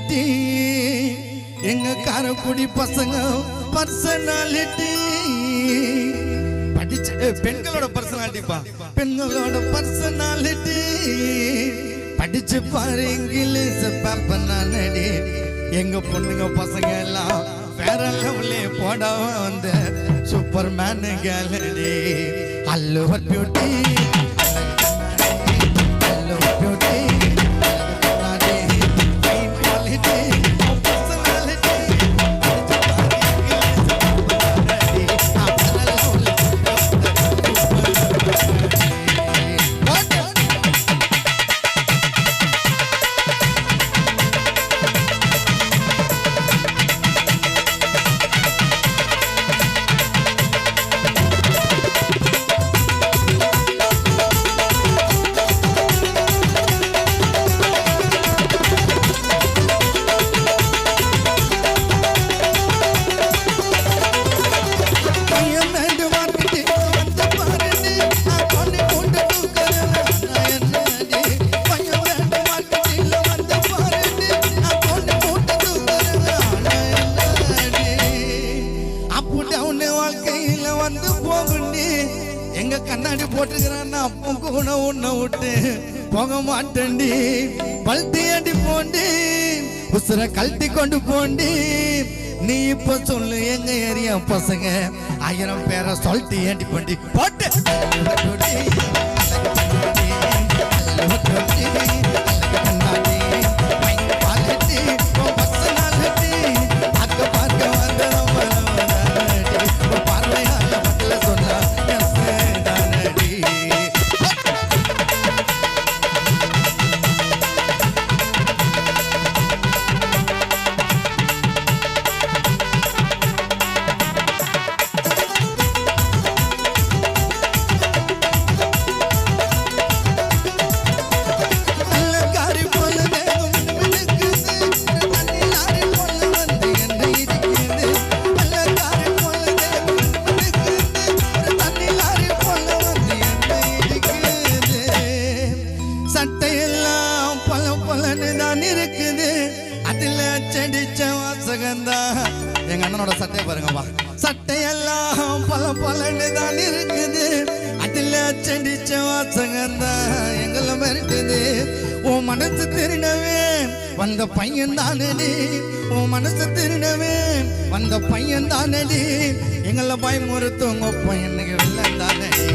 personality எங்க காரக்குடி பசங்க personality படிச்ச பெண்களோட பர்சனாலிட்டிப்பா பெண்களோட பர்சனாலிட்டி படிச்சு பாரு இங்கிலீஷ் பாப்பனானடி எங்க பொண்ணுங்க பசங்க எல்லாம் வேற லெவலே போட வந்த சூப்பர் மேன் கேலரி அல்லு பியூட்டி எங்க கண்ணாடி போட்டுக்கிறான்னா அப்போ கூட உன்னை விட்டு போக மாட்டேன்டி பல்ட்டி அடி போண்டி உசுர கழட்டி கொண்டு போண்டி நீ இப்ப சொல்லு எங்க ஏரியா பசங்க 1000 பேரை சொல்லிட்டு ஏண்டி போண்டி போட்டு சட்டையெல்லாம் பல பலன்னு தான் இருக்குது அதுல செடிச்ச வாசகந்தா எங்க அண்ணனோட சட்டையை பாருங்கப்பா சட்டையெல்லாம் பல பலன்னு தான் இருக்குது அதுல செடிச்ச வாசகந்தா எங்களை மிரட்டுது உன் மனசு திருடவே வந்த பையன் தானடி உன் மனசு திருடவே வந்த பையன் தானடி எங்களை பயமுறுத்துவங்க பையனுக்கு வெள்ளம் தானடி